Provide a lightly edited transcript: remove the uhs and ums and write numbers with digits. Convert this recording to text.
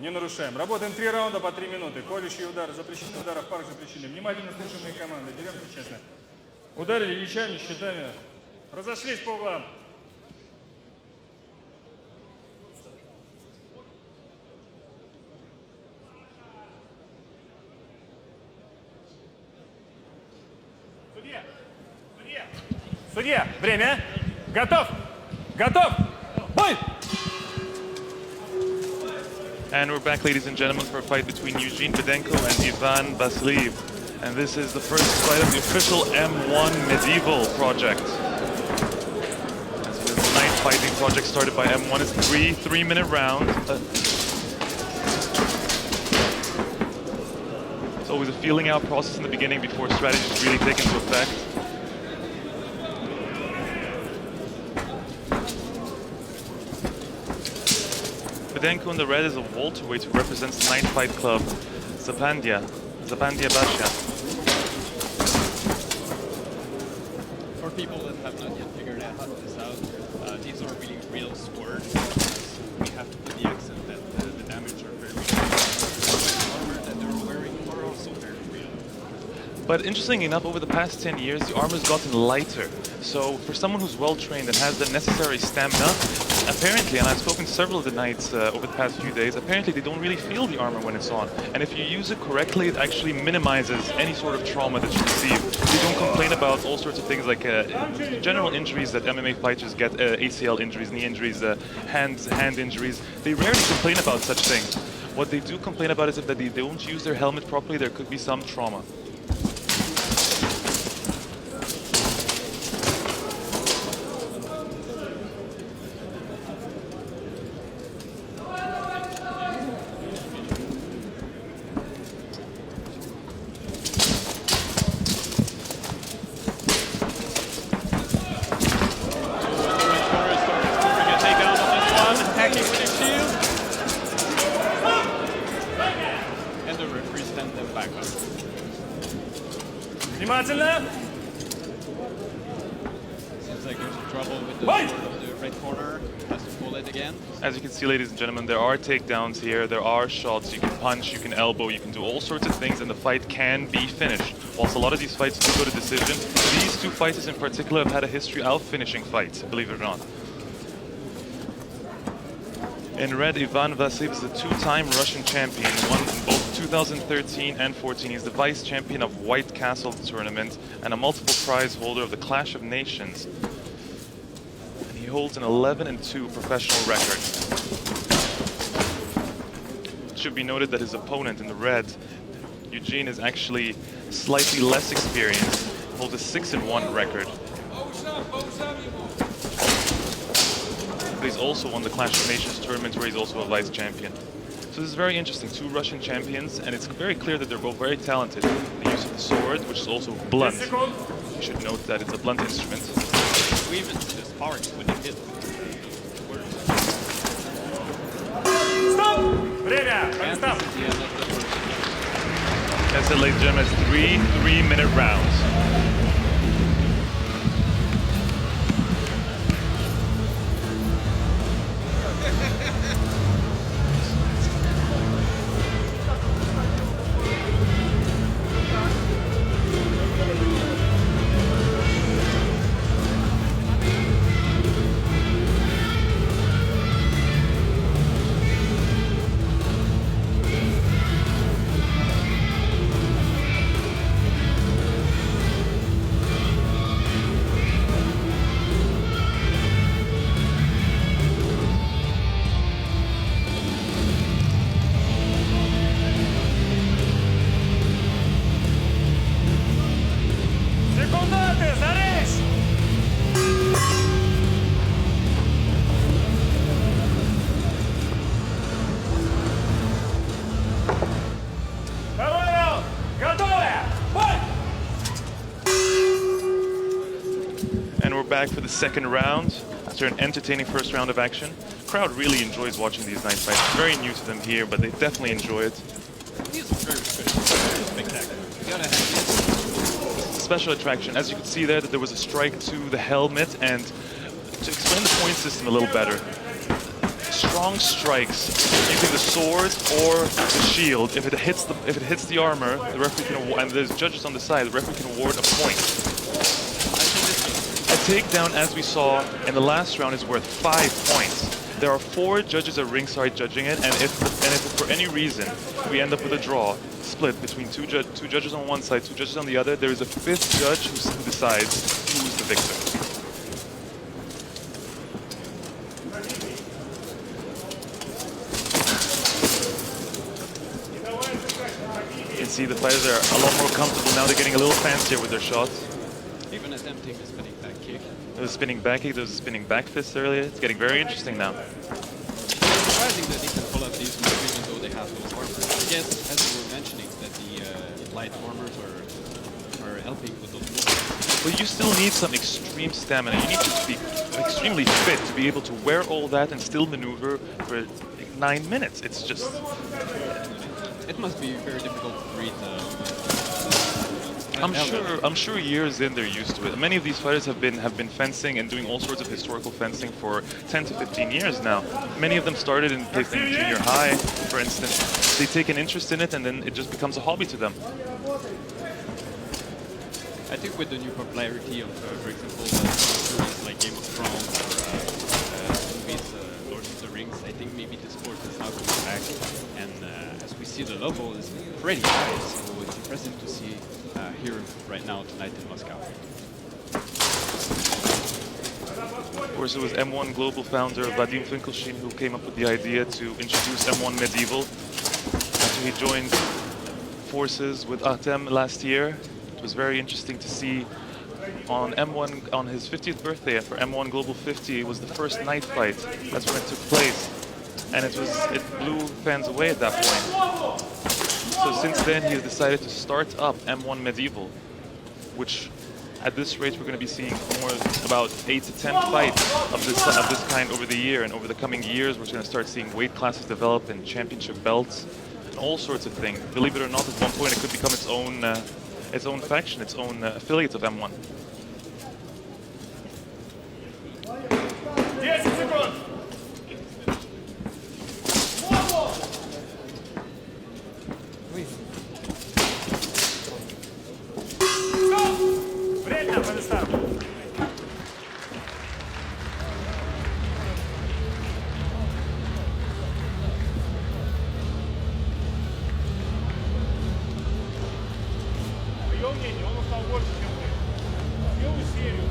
Не нарушаем. Работаем 3 раунда по 3 минуты. Колющие удары запрещены, удары в парах запрещены. Внимательно слушаем мои команды. Деремся честно. Ударили мечами, щитами. Разошлись по углам. Судья! Судья! Судья! Время! Готов! Готов! Бой! And we're back, ladies and gentlemen, for a fight between Eugene Bedenko and Ivan Vasiliev. And this is the first fight of the official M1 Medieval project. So this night fighting project started by M1 is three-minute round. It's always a feeling out process in the beginning before strategies really take into effect. Bedenko in the red is a welterweight who represents the Night Fight Club, Zapandia Basha. For people that have not yet figured this out, these are really real swords. We have to put the accent that the damage are very real. The armor that they're wearing are also very real. But interestingly enough, over the past 10 years, the armor's gotten lighter. So for someone who's well-trained and has the necessary stamina, apparently, and I've spoken to several of the knights over the past few days, apparently they don't really feel the armor when it's on. And if you use it correctly, it actually minimizes any sort of trauma that you receive. They don't complain about all sorts of things like general injuries that MMA fighters get, ACL injuries, knee injuries, hand injuries. They rarely complain about such things. What they do complain about is that they don't use their helmet properly, there could be some trauma. Внимательно! Seems like there's trouble with the red corner. Has to pull it again. As you can see, ladies and gentlemen, there are takedowns here, there are shots, you can punch, you can elbow, you can do all sorts of things, and the fight can be finished. Whilst a lot of these fights do go to decision, these two fighters in particular have had a history of finishing fights, believe it or not. In red, Ivan Vasiliev is a two-time Russian champion, won in both 2013 and 14. He's the vice champion of White Castle tournament and a multiple prize holder of the Clash of Nations. And he holds an 11-2 professional record. It should be noted that his opponent in the red, Eugene, is actually slightly less experienced, holds a 6-1 record. He's also won the Clash of Nations tournament where he's also a vice champion. So this is very interesting, two Russian champions, and it's very clear that they're both very talented. The use of the sword, which is also blunt. You should note that it's a blunt instrument. Even the sparks when they hit. Stop! Время! Stop! As I said, ladies and gentlemen, it's three-minute rounds. Back for the second round after an entertaining first round of action. The crowd really enjoys watching these night fights. It's very new to them here, but they definitely enjoy it. These are very spectacular. You gotta have It's a special attraction. As you can see there, that there was a strike to the helmet, and to explain the point system a little better, strong strikes using the sword or the shield. If it hits the armor, the referee can award, and there's judges on the side, the referee can award a point. A takedown, as we saw in the last round, is worth 5 points. There are 4 judges at ringside judging it, and if for any reason we end up with a draw, split between two judges on one side, 2 judges on the other, there is a 5th judge who decides who's the victor. You can see the fighters are a lot more comfortable now. They're getting a little fancier with their shots. Even attempting a spinning back kick. There was a spinning back kick, there was a spinning back fist earlier. It's getting very interesting now. Surprising that they can pull up these moves even though they have those armors. I guess, as you were mentioning, that the light armors are helping with those moves. But you still need some extreme stamina. You need to be extremely fit to be able to wear all that and still maneuver for like 9 minutes. It's just... It must be very difficult to read I'm sure years in they're used to it. Many of these fighters have been fencing and doing all sorts of historical fencing for 10 to 15 years now. Many of them started in junior high, for instance. They take an interest in it and then it just becomes a hobby to them. I think with the new popularity of, for example, movies like Game of Thrones or movies Lord of the Rings, I think maybe the sport is now coming back. And as we see, the level is pretty high, so it's impressive to see here right now tonight in Moscow. Of course, it was M1 Global founder Vadim Finkelstein who came up with the idea to introduce M1 Medieval after he joined forces with Artem last year. It was very interesting to see on M1, on his 50th birthday for M1 Global 50, it was the first night fight. That's when it took place. And it blew fans away at that point. So since then, he has decided to start up M1 Medieval, which at this rate, we're going to be seeing more about 8 to 10 fights of this kind over the year. And over the coming years, we're going to start seeing weight classes develop and championship belts and all sorts of things. Believe it or not, at one point, it could become its own faction, its own affiliate of M1. Он стал больше, чем ты. Первую серию,